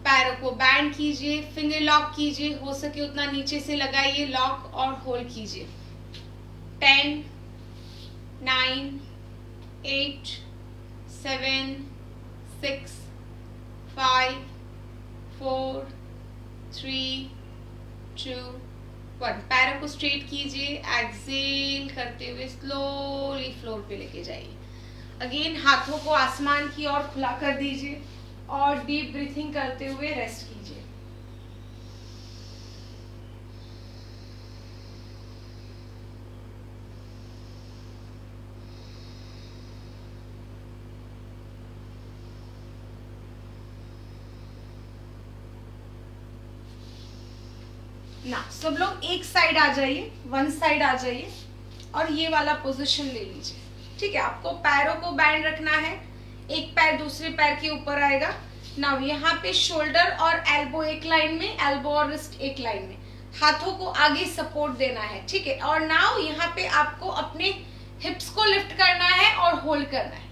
पैरों को बैंड कीजिए, फिंगर लॉक कीजिए, हो सके उतना नीचे से लगाइए, लॉक और होल्ड कीजिए। 10, 9, 8, 7, 6, 5, 4, 3, 2, 1। पैरों को स्ट्रेट कीजिए, एक्सेल करते हुए स्लोली फ्लोर पे लेके जाइए। अगेन हाथों को आसमान की ओर खुला कर दीजिए और डीप ब्रीथिंग करते हुए रेस्ट कीजिए। ना सब लोग एक साइड आ जाइए, वन साइड आ जाइए और ये वाला पोजीशन ले लीजिए। ठीक है, आपको पैरों को बैंड रखना है, एक पैर दूसरे पैर के ऊपर आएगा। नाउ यहाँ पे शोल्डर और एल्बो एक लाइन में, एल्बो और रिस्ट एक लाइन में, हाथों को आगे सपोर्ट देना है। ठीक है, और नाउ यहाँ पे आपको अपने हिप्स को लिफ्ट करना है और होल्ड करना है।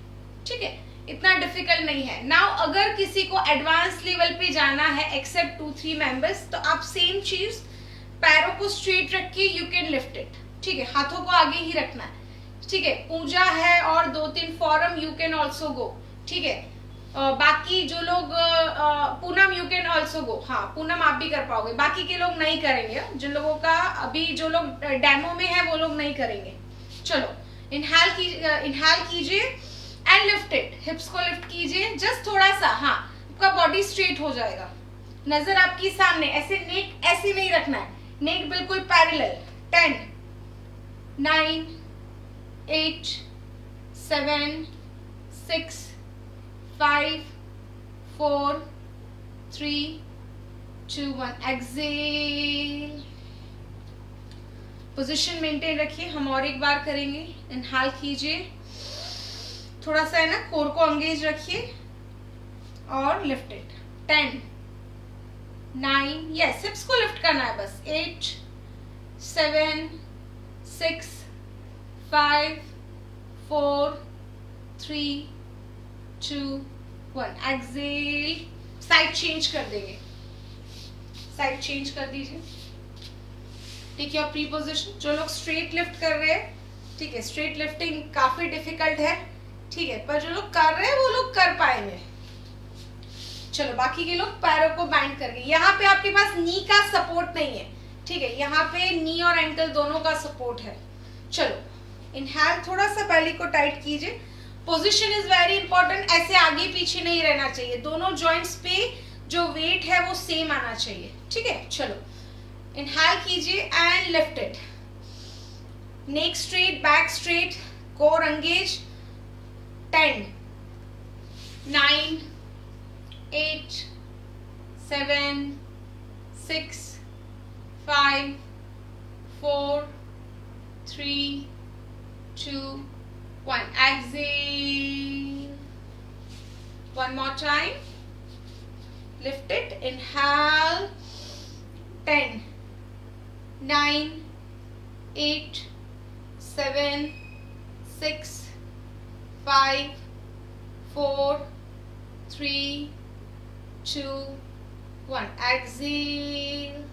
ठीक है, इतना डिफिकल्ट नहीं है। नाउ अगर किसी को एडवांस लेवल पे जाना है एक्सेप्ट 2-3 मेंबर्स, तो आप सेम चीज पैरों को स्ट्रेट रख के यू कैन लिफ्ट इट। ठीक है, हाथों को आगे ही रखना है। ठीक है, पूजा है और 2-3 फॉरम यू कैन ऑल्सो गो। ठीक है, बाकी जो लोग Poonam you can also go. हाँ, पूनम आप भी कर पाओगे, बाकी के लोग नहीं करेंगे। जिन लोगों का अभी जो लोग डेमो में है वो लोग नहीं करेंगे। चलो, इनहेल कीजिए एंड लिफ्ट इट। हिप्स को लिफ्ट कीजिए जस्ट थोड़ा सा। हाँ, आपका बॉडी स्ट्रेट हो जाएगा। नजर आपकी सामने, ऐसे नेक ऐसे नहीं रखना है, नेक बिल्कुल पैरेलल। 10, 9, 8, 7, 6, 5, 4, 3, 2, 1। एक्सेल, पोजीशन मेंटेन रखिए। हम और एक बार करेंगे। इनहेल कीजिए, थोड़ा सा है ना कोर को एंगेज रखिए और लिफ्ट इट। 10, 9, यस, हिप्स को लिफ्ट करना है बस। 8, 7, 6, 5, 4, 3, 2, 1। एक्सेल, साइड चेंज कर देंगे, साइड चेंज कर दीजिए। Take your pre position. जो लोग स्ट्रेट लिफ्ट कर रहे हैं, ठीक है, स्ट्रेट लिफ्टिंग काफी डिफिकल्ट है, ठीक है, पर जो लोग कर रहे हैं वो लोग कर पाएंगे। चलो बाकी के लोग पैरों को बैंड करके, यहाँ पे आपके पास नी का सपोर्ट नहीं है, ठीक है, यहाँ पे नी और एंकल दोनों का सपोर्ट है। चलो इनहेल, थोड़ा सा बेली को टाइट कीजिए। पोजीशन इज वेरी इंपॉर्टेंट, ऐसे आगे पीछे नहीं रहना चाहिए, दोनों जॉइंट्स पे जो वेट है वो सेम आना चाहिए, ठीक है। चलो इनहेल कीजिए and lift it, neck straight, back straight, core engage. 10 9 8 7 6 5 4 3 2 1. Exhale. One more time. Lift it. Inhale. 10 9 8 7 6 5 4 3 2 1. Exhale.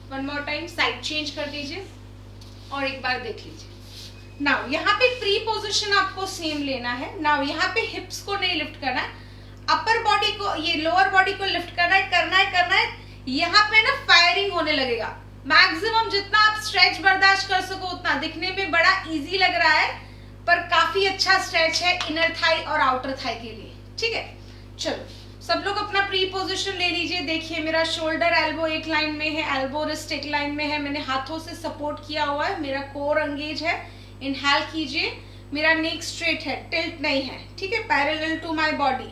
One more time. Side change कर दीजिए और एक बार देख लीजिए। नाउ यहाँ पे प्री पोजीशन आपको सेम लेना है। नाउ यहाँ पे हिप्स को नहीं लिफ्ट करना है, अपर बॉडी को, ये लोअर बॉडी को लिफ्ट करना है, करना है। यहाँ पे ना फायरिंग होने लगेगा। मैक्सिमम जितना आप स्ट्रेच बर्दाश्त कर सको उतना। दिखने में बड़ा इजी लग रहा है पर काफी अच्छा स्ट्रेच है इनर थाई और आउटर थाई के लिए, ठीक है। चलो सब लोग अपना प्री पोजीशन ले लीजिए। देखिए मेरा शोल्डर एल्बो एक लाइन में है, एल्बो रिस्ट एक लाइन में है, मैंने हाथों से सपोर्ट किया हुआ है, मेरा कोर एंगेज है। इनहेल कीजिए, मेरा नेक स्ट्रेट है, टिल्ट नहीं है, ठीक है, पैरेलल टू माय बॉडी,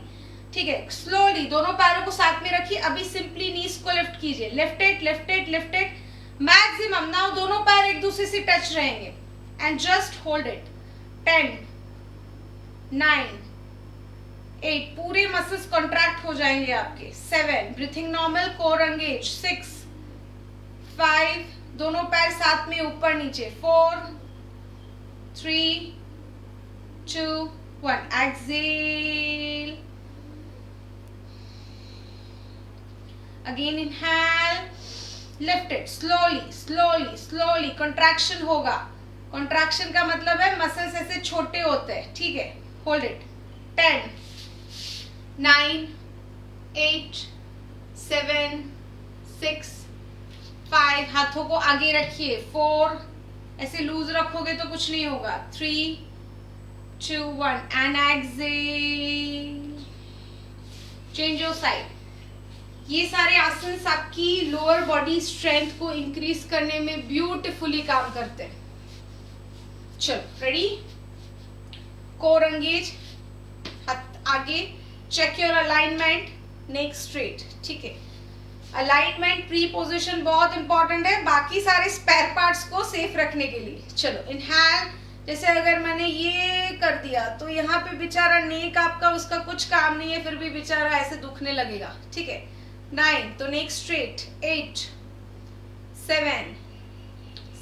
ठीक है। स्लोली दोनों पैरों को साथ में रखिए। अभी सिंपली नीज को लिफ्ट कीजिए, lift it, lift it, lift it maximum. Now दोनों पैर एक दूसरे से टच रहेंगे एंड जस्ट होल्ड इट। 10 9 8, पूरे मसल्स कॉन्ट्रैक्ट हो जाएंगे आपके। 7, ब्रीथिंग नॉर्मल, कोर एंगेज। 6 5, दोनों पैर साथ में ऊपर नीचे। 4 3 2 1. Exhale. Again inhale. Lift it slowly, slowly, slowly. Contraction होगा। Contraction का मतलब है मसल्स ऐसे छोटे होते हैं, ठीक है। Hold it. 10 9 8 7 6 5, हाथों को आगे रखिए। 4, ऐसे लूज रखोगे तो कुछ नहीं होगा। 3 2 1 and exhale. Change your side. ये सारे आसन आपकी लोअर बॉडी स्ट्रेंथ को इंक्रीज करने में ब्यूटीफुली काम करते हैं। चलो रेडी, कोर एंगेज, हाथ आगे, check your alignment, neck straight, ठीक है। अलाइनमेंट प्री पोजीशन बहुत इंपॉर्टेंट है बाकी सारे स्पेयर पार्ट्स को सेफ रखने के लिए। चलो इनहेल, जैसे अगर मैंने ये कर दिया तो यहाँ पे बेचारा नेक आपका, उसका कुछ काम नहीं है, फिर भी बेचारा ऐसे दुखने लगेगा, ठीक है। 9, तो नेक स्ट्रेट। 8 7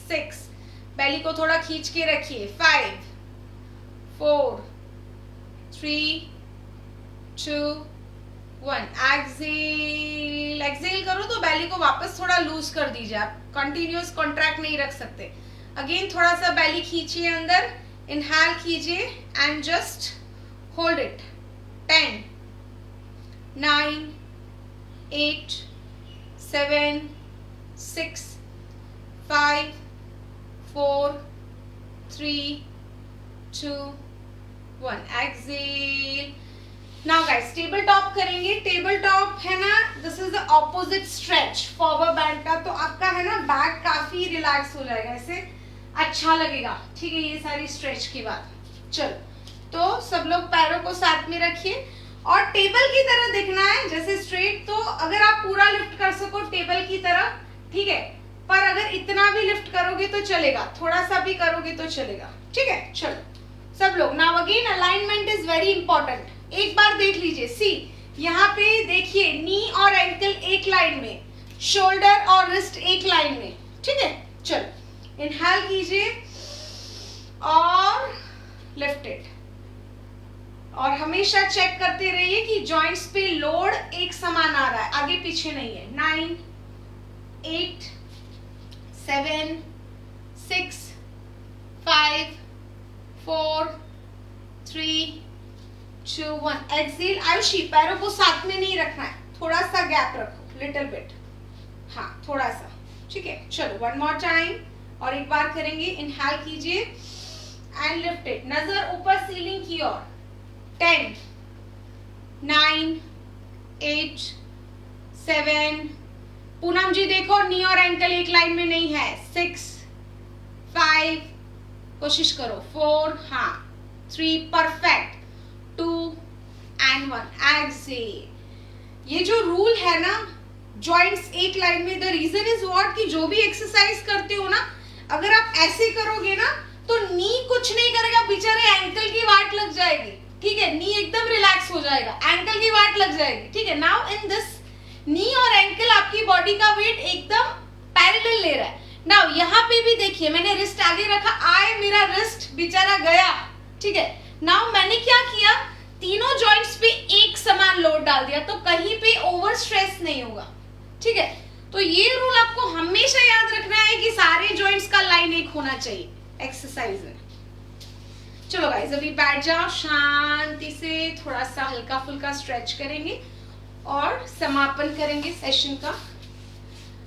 6, बेली को थोड़ा खींच के रखिए। 5 4 3 2 1. एक्सेल। एक्सेल करो तो बेली को वापस थोड़ा लूज कर दीजिए, आप कंटिन्यूअस कॉन्ट्रैक्ट नहीं रख सकते। अगेन थोड़ा सा बेली खींचिए अंदर, इनहेल कीजिए and just hold it. 10 9 8 7 6 5 4 3 2 1. Exhale. Now guys table top करेंगे। टेबल टॉप है ना, this is the opposite stretch forward bend का, तो आपका है ना बैक काफी रिलैक्स हो जाएगा, ऐसे अच्छा लगेगा, ठीक है, ये सारी स्ट्रेच के बाद। चलो तो सब लोग पैरों को साथ में रखिए और टेबल की तरह दिखना है, जैसे स्ट्रेट। तो अगर आप पूरा लिफ्ट कर सको टेबल की तरह, ठीक है, पर अगर इतना भी लिफ्ट करोगे तो चलेगा, थोड़ा सा भी करोगे तो चलेगा, ठीक है। चलो सब लोग, now again alignment is very important. एक बार देख लीजिए, सी यहाँ पे देखिए, नी और एंकल एक लाइन में, शोल्डर और रिस्ट एक लाइन में, ठीक है। चलो इनहेल कीजिए और लिफ्ट इट, और हमेशा चेक करते रहिए कि जॉइंट्स पे लोड एक समान आ रहा है, आगे पीछे नहीं है। 9 8 7 6 5 4 3 2 1 एक्सेल। आयुषी पैरों को साथ में नहीं रखना है, थोड़ा सा गैप रखो, लिटिल बिट, हाँ थोड़ा सा, ठीक है। चलो वन मोर टाइम और एक बार करेंगे। इनहेल कीजिए एंड लिफ्ट इट, नजर ऊपर सीलिंग की ओर। 10 9 8 7, पूनम जी देखो नी और एंकल एक लाइन में नहीं है। 6 5, कोशिश करो। 4, हाँ 3, परफेक्ट। 2 and 1, Excel. ये जो रूल है ना, जॉइंट्स एक लाइन में, द रीजन इज व्हाट कि जो भी एक्सरसाइज करते हो ना, अगर आप ऐसे करोगे ना तो नी कुछ नहीं करेगा, बेचारे एंकल की वाट लग जाएगी, ठीक है। नी एकदम रिलैक्स हो जाएगा, एंकल की वाट लग जाएगी, ठीक है। नाउ इन दिस नी और एंकल आपकी बॉडी का वेट एकदम पैरेलल ले रहा है। नाउ यहाँ पे भी देखिए, मैंने रिस्ट आगे रखा, आए मेरा रिस्ट बेचारा गया, ठीक है। नाउ मैंने क्या किया, तीनों जॉइंट्स पे एक समान लोड डाल दिया, तो कहीं पे ओवर स्ट्रेस नहीं होगा, ठीक है। तो ये रूल आपको हमेशा याद रखना है कि सारे जॉइंट्स का लाइन एक होना चाहिए एक्सरसाइज में। चलो गाइस, अभी बैठ जाओ शांति से, थोड़ा सा हल्का फुल्का स्ट्रेच करेंगे और समापन करेंगे सेशन का।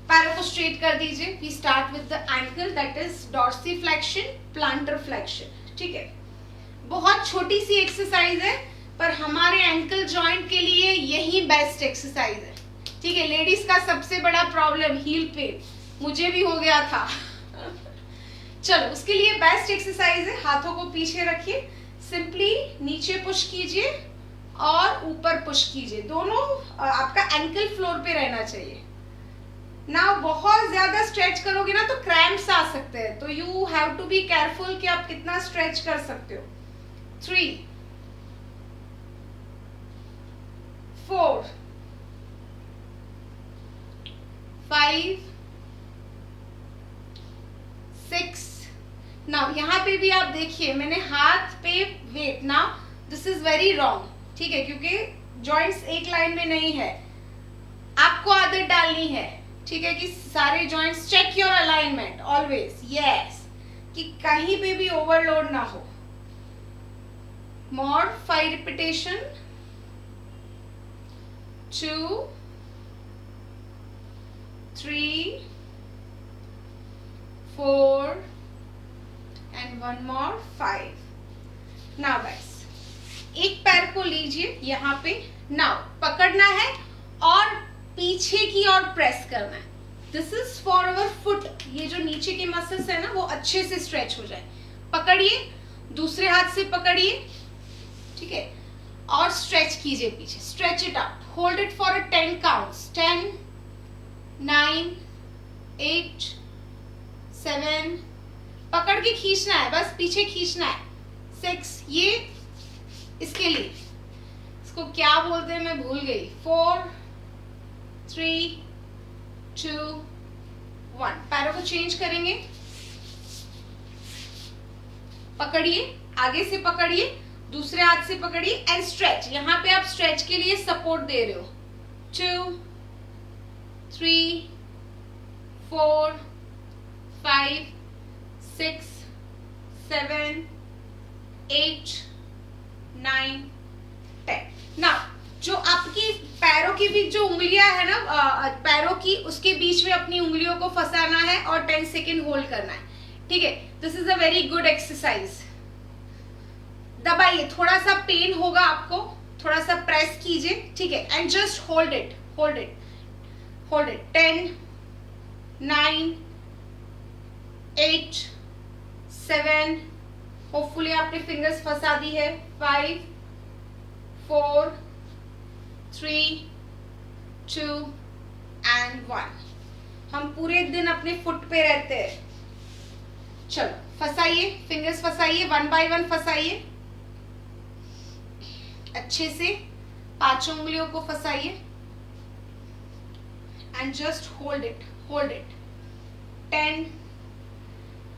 पैरों को स्ट्रेट कर दीजिए। We start with the ankle, that is dorsiflexion, plantar flexion, ठीक है। बहुत छोटी सी एक्सरसाइज है, पर हमारे एंकल जॉइंट के लिए यही बेस्ट एक्सरसाइज है, ठीक है। लेडीज का सबसे बड़ा प्रॉब्लम हील पेन, मुझे भी हो गया था। चलो, उसके लिए बेस्ट एक्सरसाइज है, हाथों को पीछे रखिए, सिंपली नीचे पुश कीजिए और ऊपर पुश कीजिए, दोनों आपका एंकल फ्लोर पे रहना चाहिए ना। बहुत ज्यादा स्ट्रेच करोगे ना तो क्रैम्प्स आ सकते हैं, तो you have to be careful कि आप कितना स्ट्रेच कर सकते हो। 3 4 5 6। नाउ यहाँ पे भी आप देखिए, मैंने हाथ पे weight, now this is very wrong, ठीक है, क्योंकि जॉइंट्स एक लाइन में नहीं है। आपको आदत डालनी है, ठीक है, कि सारे joints, check your alignment always, yes, कि कहीं पे भी ओवरलोड ना हो। More 5 repetition, 2 3 4 and one more 5. Now guys, एक पैर को लीजिए यहाँ पे, नाउ पकड़ना है और पीछे की ओर प्रेस करना है। This is for our foot, ये जो नीचे के मसल्स है ना वो अच्छे से स्ट्रेच हो जाए। पकड़िए, दूसरे हाथ से पकड़िए, ठीक है, और स्ट्रेच कीजिए पीछे, stretch it out, hold it for 10 counts, 10 9 8 7, पकड़ के खींचना है, बस पीछे खींचना है। 6, ये इसके लिए, इसको क्या बोलते हैं मैं भूल गई। 4 3 2 1, पैरों को चेंज करेंगे। पकड़िए, आगे से पकड़िए, दूसरे हाथ से पकड़िए एंड स्ट्रेच। यहाँ पे आप स्ट्रेच के लिए सपोर्ट दे रहे हो। 2 3 4 5 6 7 8 9 10। नाउ जो आपकी पैरों के बीच जो उंगलियां है ना, पैरों की, उसके बीच में अपनी उंगलियों को फंसाना है और 10 सेकेंड होल्ड करना है, ठीक है। This is a very good exercise. दबाइए, थोड़ा सा पेन होगा आपको, थोड़ा सा प्रेस कीजिए, ठीक है, and just hold it, hold it, hold it. 10 9 8 7, hopefully आपने फिंगर्स फंसा दी है। 5 4 3 2 एंड 1। हम पूरे दिन अपने फुट पे रहते हैं। चलो फंसाइए, फिंगर्स फंसाइए, 1 बाय 1 फंसाइए अच्छे से, 5 उंगलियों को फंसाइए and just hold it, hold it. 10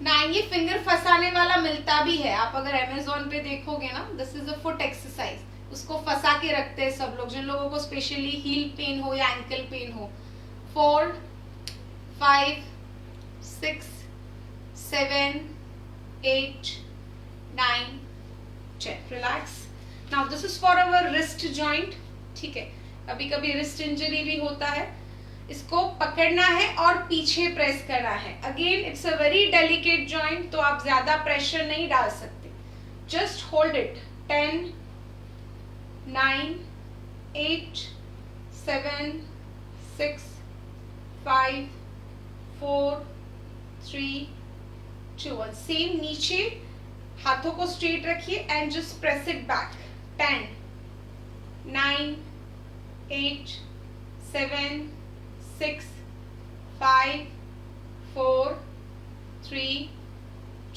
9, ये फिंगर फंसाने वाला मिलता भी है, आप अगर अमेज़न पे देखोगे ना, this is a foot exercise, उसको फंसा के रखते हैं सब लोग, जिन लोगों को स्पेशली हील पेन हो या एंकल पेन हो। 4 5 6 7 8 9 10. Relax. Now this is for our wrist joint. ठीक है, कभी कभी रिस्ट इंजरी भी होता है. इसको पकड़ना है और पीछे प्रेस करना है. Again it's a very delicate joint, तो आप ज्यादा प्रेशर नहीं डाल सकते. Just hold it. 10 9 8 7 6 5 4 3 2 1. सेम नीचे हाथों को स्ट्रेट रखिए and just press it back. 10 9 8 7 6 5 4 3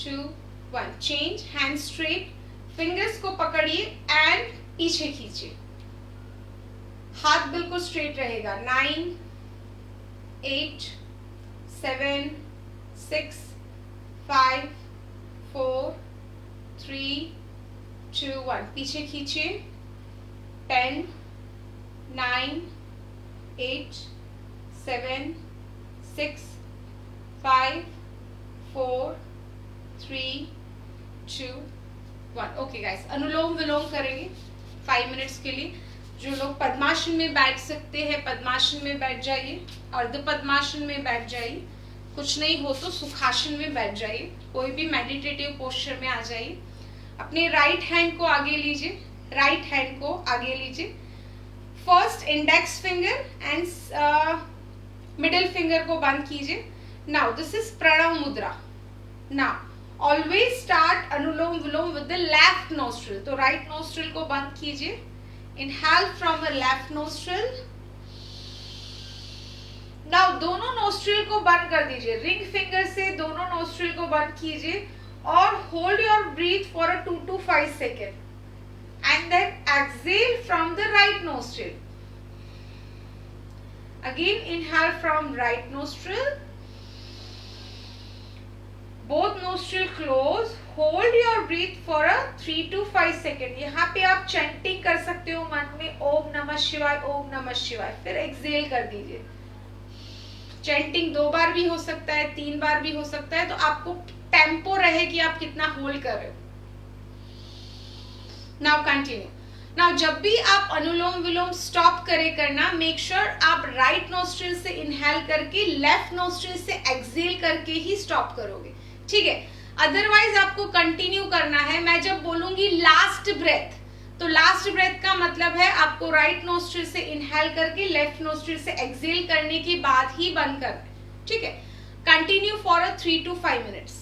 2 1. Change. Hand straight, fingers को पकड़िए एंड पीछे खींचिए. हाथ बिल्कुल स्ट्रेट रहेगा. 9 8 7 6 5 4 3 2 1. पीछे खींचिए. 10 9 8 7 6 5 4 3 2 1. ओके गाइस, अनुलोम विलोम करेंगे 5 मिनट्स के लिए. जो लोग पद्मासन में बैठ सकते हैं पद्मासन में बैठ जाइए, अर्ध पद्मासन में बैठ जाइए. कुछ नहीं हो तो सुखासन में बैठ जाइए. कोई भी मेडिटेटिव पोस्चर में आ जाइए. अपने राइट हैंड को आगे लीजिए. राइट हैंड को आगे लीजिए. First index finger and middle finger को बंद कीजिए. नाउ दिस इज प्रणव मुद्रा. Now always start anulom vilom with the left nostril. तो राइट नोस्ट्रिल को बंद कीजिए. Inhale from a left nostril. Now दोनों नोस्ट्रिल को बंद कर दीजिए. रिंग फिंगर से दोनों नोस्ट्रिल को बंद कीजिए और hold your breathe for a 2 to 5 seconds. And then exhale from the right nostril. Again inhale from right nostril. Both nostril close. Hold your breath for a 3 to 5 seconds. यहाँ पे आप chanting कर सकते हो मन में, ओम नमः शिवाय ओम नमः शिवाय. फिर एक्सहेल कर दीजिए. चैंटिंग 2 बार भी हो सकता है, 3 बार भी हो सकता है. तो आपको टेम्पो रहे कि आप कितना होल्ड कर रहे हो. Now continue. नाउ जब भी आप अनुलोम विलोम स्टॉप करें करना, मेक श्योर आप राइट नोस्ट्रिल से इनहेल करके लेफ्ट नोस्ट्रिल से एक्सहेल करके ही स्टॉप करोगे. ठीक है, अदरवाइज आपको कंटिन्यू करना है. मैं जब बोलूंगी लास्ट ब्रेथ, तो लास्ट ब्रेथ का मतलब है आपको राइट नोस्ट्रिल से इनहेल करके लेफ्ट नोस्ट्रिल से एक्सहेल करने के बाद ही बंद करना है. ठीक है, continue for a 3 to 5 minutes.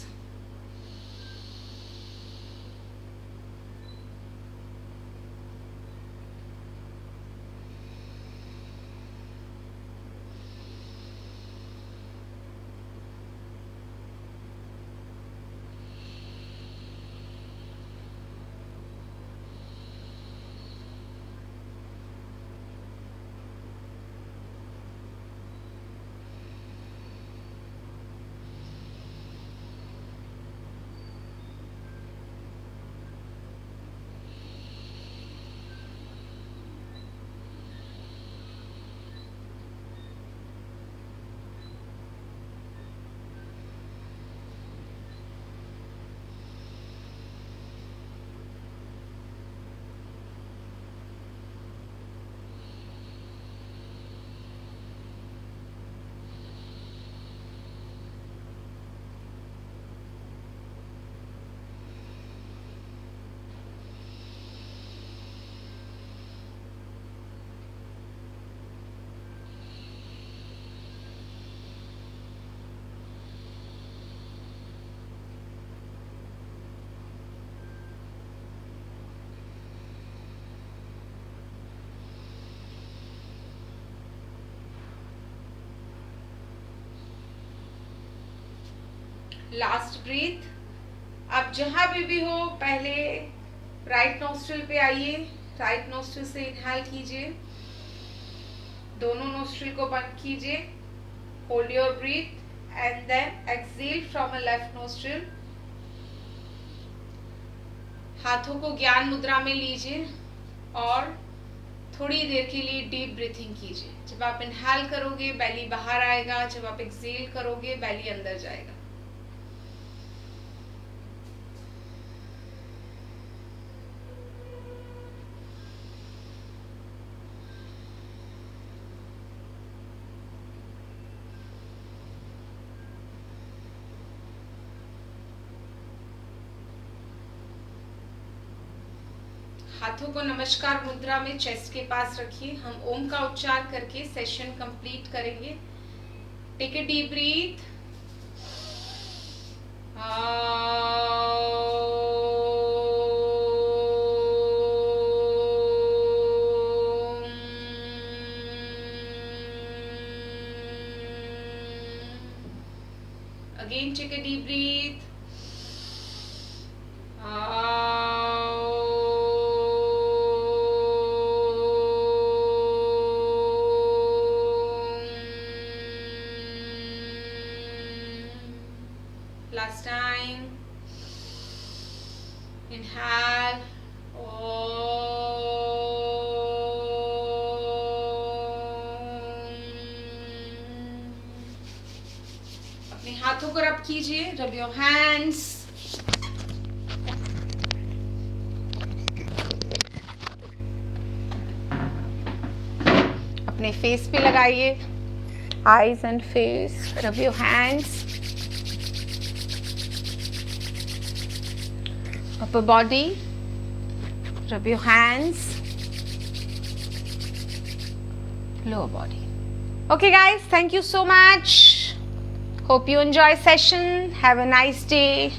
Last breath. आप जहां भी हो पहले राइट नोस्ट्रिल पे आइए. राइट नोस्ट्रिल से इनहेल कीजिए. दोनों नोस्ट्रिल को बंद कीजिए. Hold your breath and then exhale from a left nostril. हाथों को ज्ञान मुद्रा में लीजिए और थोड़ी देर के लिए डीप ब्रीथिंग कीजिए। जब आप इनहेल करोगे बेली बाहर आएगा, जब आप एक्सेल करोगे बेली अंदर जाएगा। हाथों को नमस्कार मुद्रा में चेस्ट के पास रखिए। हम ओम का उच्चार करके सेशन कंप्लीट करेंगे। Take a deep breath. Again, take a deep breath. Last time. Inhale. अपने हाथों को रब कीजिए। Rub your hands. अपने फेस पे लगाइए। Eyes and face. Rub your hands. upper body, rub your hands, lower body. Okay guys, thank you so much. Hope you enjoy session. Have a nice day.